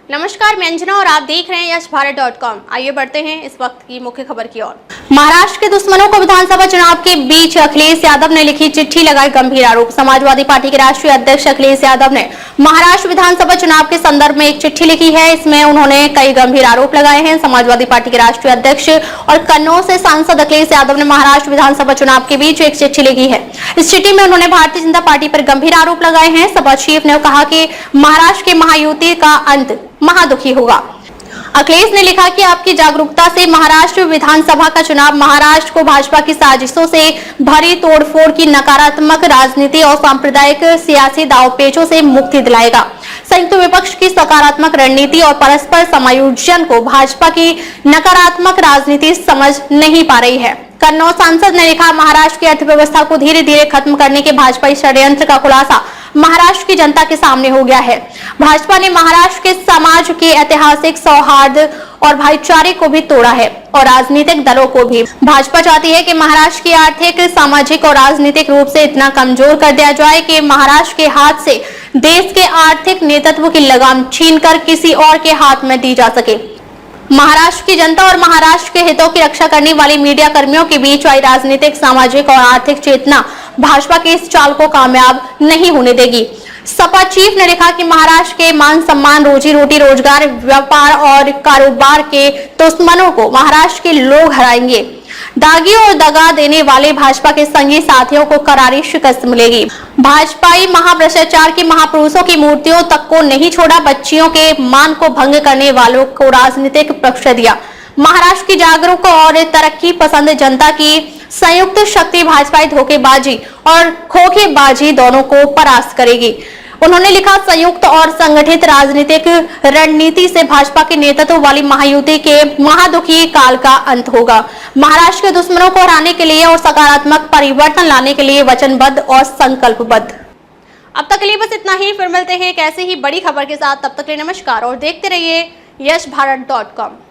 नमस्कार, मैं अंजना और आप देख रहे हैं यशभारत.com। आइए बढ़ते हैं इस वक्त की मुख्य खबर की ओर। महाराष्ट्र के दुश्मनों को विधानसभा चुनाव के बीच अखिलेश यादव ने लिखी चिट्ठी लगाए गंभीर आरोप। समाजवादी पार्टी के राष्ट्रीय अध्यक्ष अखिलेश यादव ने महाराष्ट्र विधानसभा चुनाव के संदर्भ में एक चिट्ठी लिखी है। इसमें उन्होंने कई गंभीर आरोप लगाए हैं। समाजवादी पार्टी के राष्ट्रीय अध्यक्ष और कन्नौज से सांसद अखिलेश यादव ने महाराष्ट्र विधानसभा चुनाव के बीच एक चिट्ठी लिखी है। इस चिट्ठी में उन्होंने भारतीय जनता पार्टी पर गंभीर आरोप लगाए हैं। सपा चीफ ने कहा कि महाराष्ट्र के महायुति का अंत महादुखी होगा। अखिलेश ने लिखा कि आपकी जागरूकता से महाराष्ट्र विधानसभा का चुनाव महाराष्ट्र को भाजपा की साजिशों से भरी तोड़फोड़ की नकारात्मक राजनीति और सांप्रदायिक सियासी दांवपेचों से मुक्ति दिलाएगा। संयुक्त विपक्ष की सकारात्मक रणनीति और परस्पर समायोजन को भाजपा की नकारात्मक राजनीति समझ नहीं पा रही है। कन्नौज सांसद ने लिखा, महाराष्ट्र की अर्थव्यवस्था को धीरे धीरे खत्म करने के भाजपाई षड्यंत्र का खुलासा महाराष्ट्र की जनता के सामने हो गया है। भाजपा ने महाराष्ट्र के समाज के ऐतिहासिक सौहार्द और भाईचारे को भी तोड़ा है और राजनीतिक दलों को भी। भाजपा चाहती है कि महाराष्ट्र की आर्थिक, सामाजिक और राजनीतिक रूप से इतना कमजोर कर दिया जाए कि महाराष्ट्र के हाथ से देश के आर्थिक नेतृत्व की लगाम छीनकर किसी और के हाथ में दी जा सके। महाराष्ट्र की जनता और महाराष्ट्र के हितों की रक्षा करने वाली मीडिया कर्मियों के बीच आई राजनीतिक, सामाजिक और आर्थिक चेतना भाजपा के इस चाल को कामयाब नहीं होने देगी। सपा चीफ ने लिखा कि महाराष्ट्र के मान सम्मान, रोजी रोटी, रोजगार, व्यापार और कारोबार के दुश्मनों को महाराष्ट्र के लोग हराएंगे। दागी और दगा देने वाले भाजपा के संगी साथियों को करारी शिकस्त मिलेगी। भाजपाई महाभ्रष्टाचार के महापुरुषों की मूर्तियों तक को नहीं छोड़ा, बच्चियों के मान को भंग करने वालों को राजनीतिक पक्ष दिया। महाराष्ट्र की जागरूक और तरक्की पसंद जनता की संयुक्त शक्ति भाजपाई धोखेबाजी और खोखेबाजी दोनों को परास्त करेगी। उन्होंने लिखा, संयुक्त और संगठित राजनीतिक रणनीति से भाजपा के नेतृत्व वाली महायुति के महादुखी काल का अंत होगा। महाराष्ट्र के दुश्मनों को हराने के लिए और सकारात्मक परिवर्तन लाने के लिए वचनबद्ध और संकल्पबद्ध। अब तक के लिए बस इतना ही। फिर मिलते हैं एक ऐसे ही बड़ी खबर के साथ। तब तक के लिए नमस्कार और देखते रहिए यशभारत.com।